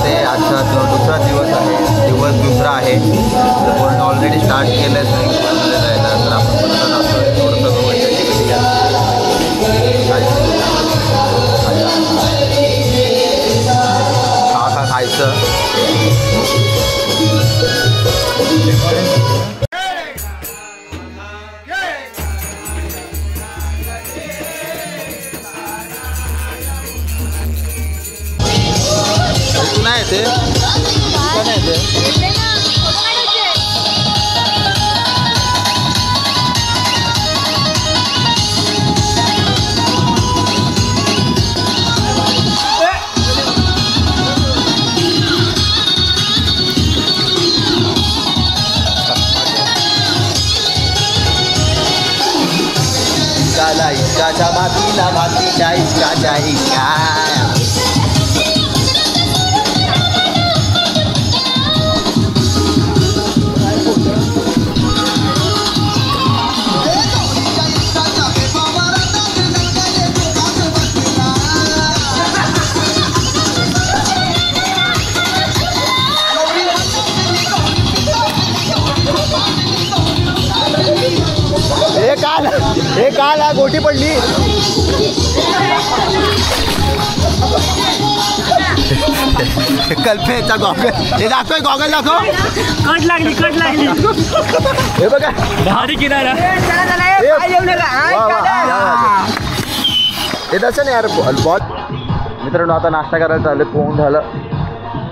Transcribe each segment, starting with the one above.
जाते. आजचा दुसरा दिवस आहे, दिवस दुसरा आहे. पूर्ण ऑलरेडी स्टार्ट केलं आहे स्विमिंग पूलमध्ये जायला. तर आपण परत जातो थोडंसं खा खायचं. नाही येते नाही येते. इश्काच्या भातीला भातीच्या इश्काच्या इश्का. हे काल गोटी पडली. कल्पेचा गॉगल हे दाखव. गॉगल दाखव. कट लागली हे बघा भारी किनारा. हे तसं नाही यार बॉल. मित्रांनो आता नाश्ता करायला चालू. कोण झालं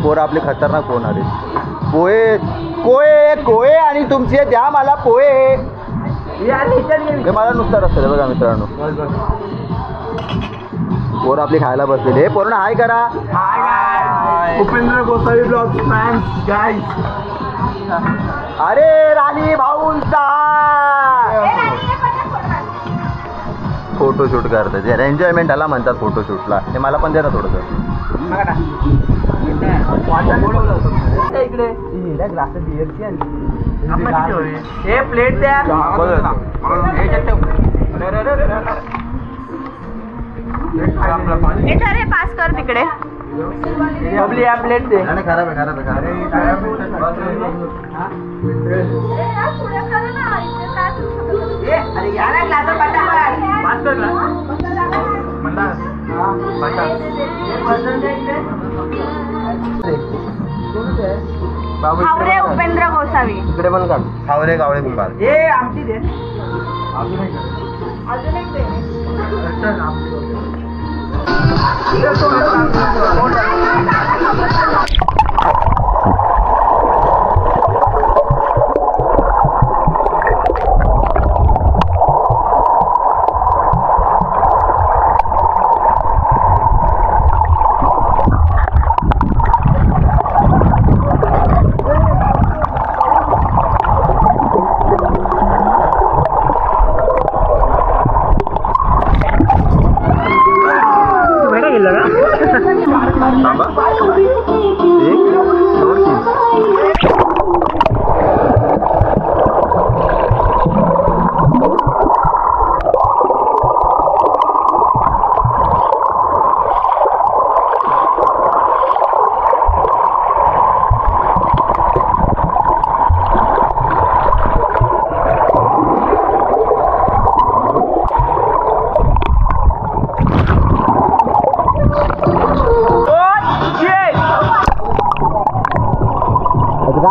पोरं आपले खतरनाक कोण आले. पोहे कोळे कोळे आणि तुमचे द्या मला पोहे. हे मला नुसतं रस्ता बघा मित्रांनो. पोरं आपली खायला बसलेली. हे पोरं हाय करा. Upendra Gosavi blog fans guys. अरे राणी भाऊंचा फोटोशूट करतात. एन्जॉयमेंट आला म्हणतात फोटोशूटला. ते मला पण दे ना थोडंसं. इकडे ग्लास बिअरची हे प्लेट द्या. पास कर तिकडे. बबली या प्लेट दे. खराब आहे खराब आहे. अरे या ना ग्लास पास कर हावरे उपेंद्र गोसावी. इकडे पण काढ. हावरे गावळे बुकार. हे आमची दे. अजून एक दे.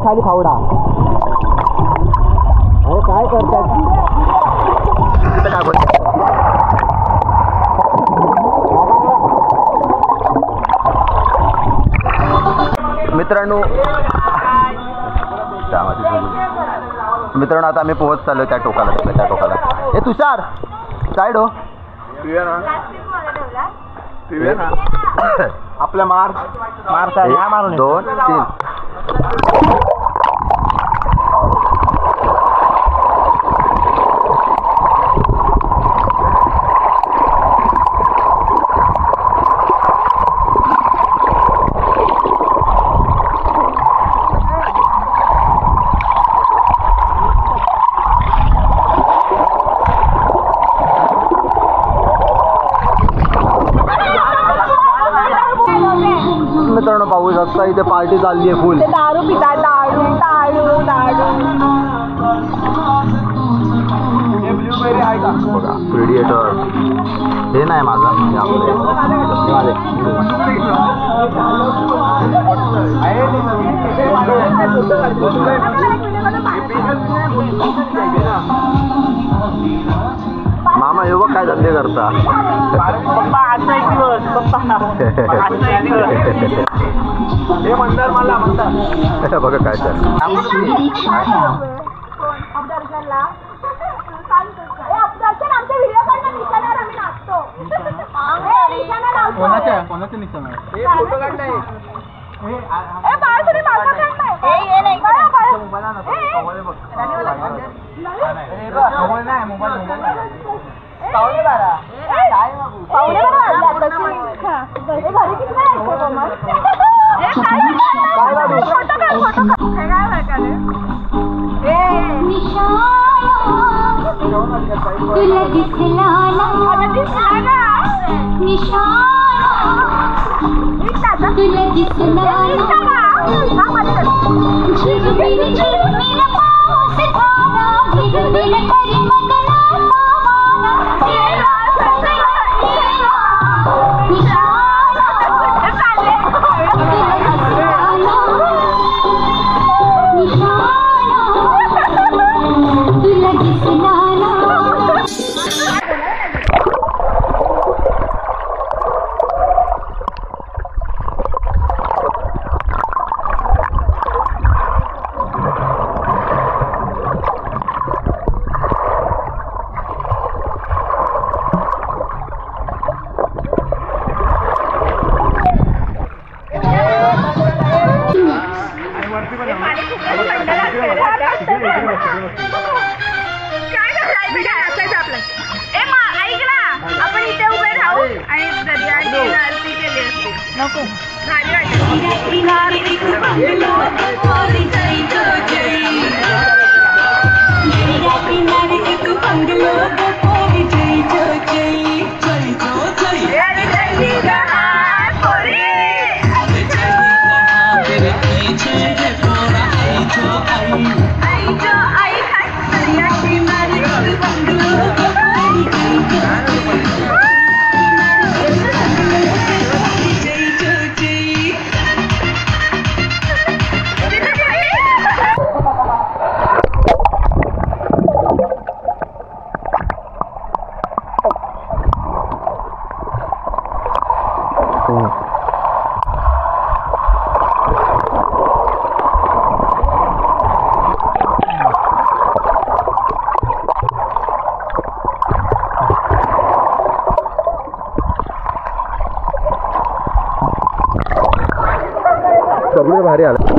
खाली फावडा. अरे काय करतात. मित्रांनो आता आम्ही पोहोच चालू त्या टोकाला. हे तुषार साईड हो. आपल्या मार 1 2 3. मित्रांनो पाहू शकता इथे पार्टी चालली आहे फुल. दारू पितात दारू दारू दारू. बघा प्रिडिएटर हे नाही माझा मामा हे बघ काय धंदे करता. पप्पा आजचा एक दिवस पप्पा आजचा एक दिवस हे म्हणतात मला म्हणतात बघा काय तर आमच्या व्हिडिओ काढून निशाणावर आम्ही नाचतो. कोणाचं निशाण आहे फोटो काढताय. ए बाळ तुम्ही माझा काढताय. ए ये नाही बाळ मोबाईल नाही मोबाईल पावणे बारा पावणे बारा घरी किती वेळ ऐकतो मग. फोटो काढ फोटो काढ. हे काय प्रकारे तुला दिसला ना तुला दिसला झिरमिर झिरमिर पाऊस धारा झिरमिर करी मगला तुला दिसला आपण इथे उभे राहू आणि दर्याची आरती केली असते. नको भारी सगळे भारी आलं.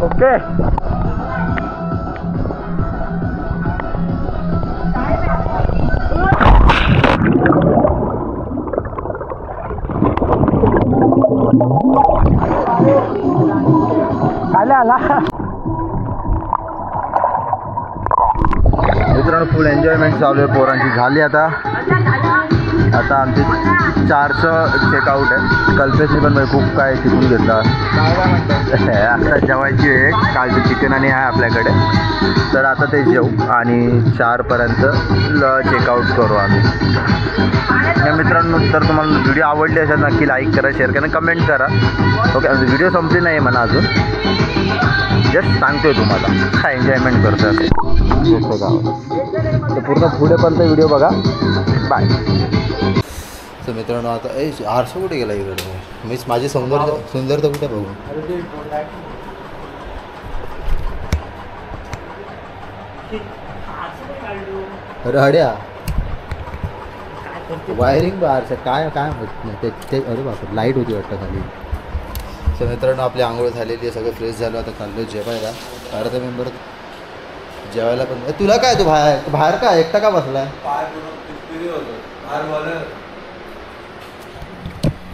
ओके आला मित्रांनो फुल एन्जॉयमेंट चालू आहे पोरांची. झाली आता आमची 4चं चेकआउट आहे. कल्पेशने पण खूप काय शिकून घेतला. आता जेवायची वेळ. कालचं चिकन आणि आहे आपल्याकडे, तर आता ते जेवू आणि 4पर्यंत चेकआउट करू आम्ही. मित्रांनो तर तुम्हाला व्हिडिओ आवडली असेल नक्की लाईक करा, शेअर करा, कमेंट करा. ओके, व्हिडिओ संपली नाही म्हणा अजून, जस्ट सांगतोय तुम्हाला काय एन्जॉयमेंट करतो असे गावात. तर पूर्ण पुढेपर्यंत व्हिडिओ बघा. बाय. तर मित्रांनो आता आरसा कुठे गेला इकडे? मीच माझी सुंदरता कुठे बघू. अरे हड्या वायरिंग बारचं काय काय होत नाही ते. अरे बापरे, लाईट होती वाटतं खाली. तर मित्रांनो आपली आंघोळ झालेली आहे, सगळं फ्रेश झालं. आता चाललो जेवायला. अर्धा मेंबर जेवायला पण. तुला काय तू बाहेर का एकटा का बसलाय?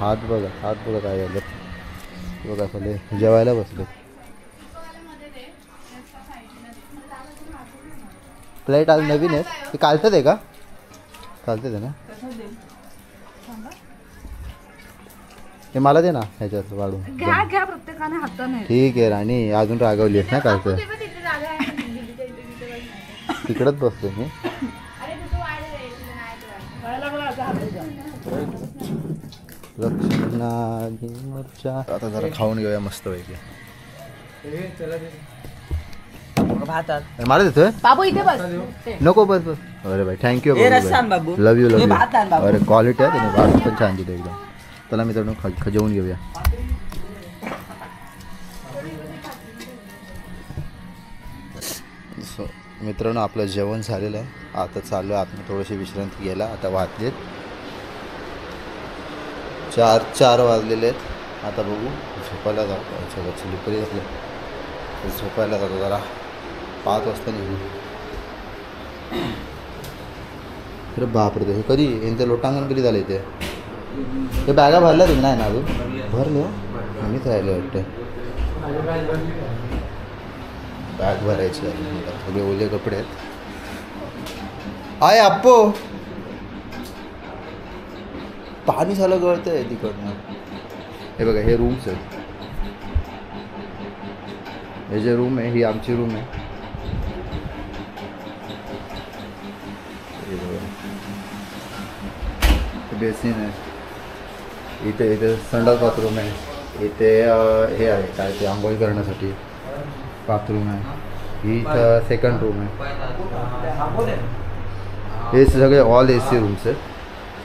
हात बघा काय झालं बघा. खाली जेवायला बसले. प्लेट आज नवीन आहे. ते कालचं आहे का? चालते ते ना. हे मला दे ना ह्याच्यात वाढून. घ्या प्रत्येकाने हाताने. ठीक आहे राणी, अजून रागवली आहेस ना कालचं. तिकडच बसतो मी. आता जरा खाऊन घेऊया मस्त पैकी. मला देतोय बाबू इथे बस. नको बस बस. अरे भाई थँक्यू, लव यू. अरे क्वालिटी आहे त्याने, भात पण छान दिलं एकदम. चला मित्रांनो जेवून घेऊया. मित्रांनो आपलं जेवण झालेलं आहे. आता चालू आहे आपण थोडीशी विश्रांती घ्यायला. आता वाजलेत 4 वाजलेले आहेत. आता बघू झोपायला जाऊ. स्लिपरी असलं झोपायला जातो. जरा 5 वाजता निघू. अरे बापरे, हे कधी यांचं लोटांगण कधी झालं इथे? ते बॅगा भरल्या तुम्ही? नाही ना अजून भरले. आम्हीच राहिलो वाटतं. बॅग भरायची आहे. सगळे ओले कपडे आहेत. आय अप्पो, पाणी झालं गळतंय तिकडनं. हे बघा हे रूम्स आहेत. हे जे रूम आहे ही आमची रूम आहे. बेसिन आहे. इथे संडास बाथरूम आहे. इथे हे आहे काय ते आंघोळ करण्यासाठी बाथरूम आहे. ही इथं सेकंड रूम आहे. हे सगळे ऑल AC रूम्स आहेत.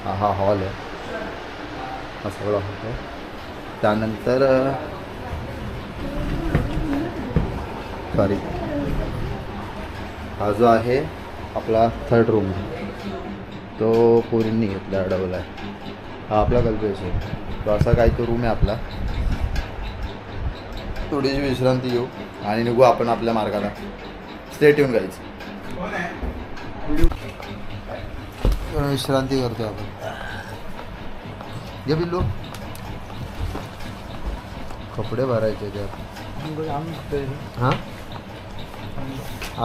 हा हॉल आहे. हा सगळा हॉल आहे. त्यानंतर सॉरी हा जो आहे आपला 3rd रूम आहे तो पोरींनी घेतला, डबल आहे. हा आपला कल्पेश आहे. तो असा काही तो रूम आहे आपला. थोडीशी विश्रांती घेऊ आणि निघू आपण आपल्या मार्गाला. स्टेट येऊन जायचं. विश्रांती करतो आपण. घे बिल्लू. कपडे भरायचे त्यात. हां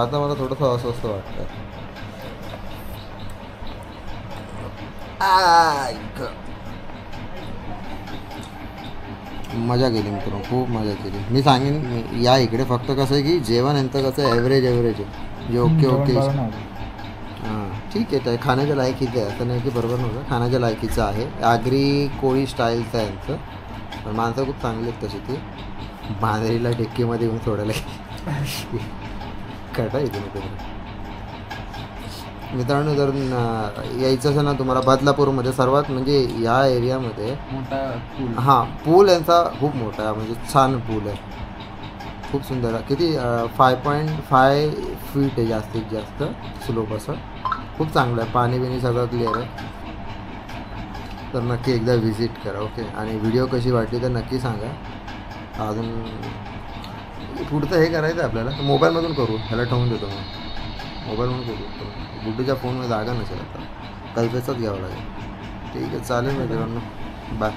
आता मला थोडंसं अस्वस्थ वाटतं. मजा केली मित्रांनो, खूप मजा केली. मी सांगेन या इकडे. फक्त कसं आहे की जेवण यांचं कसं ॲव्हरेज आहे. जे ओके हां ठीक आहे. तर खाण्याच्या लायकीचं आहे, असं नाही की बरोबर नव्हतं. खाण्याच्या लायकीचं आहे. आगरी कोळी स्टाईलचं आहे यांचं. पण माणसं खूप चांगली आहेत तशी ती. मांजरीला डिक्कीमध्ये येऊन सोडायला कटा येते मित्रांनो. जर यायचं असेल ना तुम्हाला बदलापूरमध्ये सर्वात म्हणजे या एरियामध्ये मोठा पूल. हां पूल यांचा खूप मोठा आहे म्हणजे छान पूल आहे खूप सुंदर आहे. किती 5.5 फीट आहे जास्तीत जास्त स्लोप असं खूप चांगलं आहे. पाणी बिणी सगळं क्लिअर आहे. तर नक्की एकदा व्हिजिट करा ओके. आणि व्हिडिओ कशी वाटली तर नक्की सांगा. अजून पुढचं हे करायचं आहे आपल्याला मोबाईलमधून करू. ह्याला ठेवून देतो मी मोबाईलमधून करू. गुड्डूच्या फोनमध्ये जागा नसेल आता कल्पेचाच घ्यावं लागेल. ठीक आहे चालेल मित्रांनो बाय.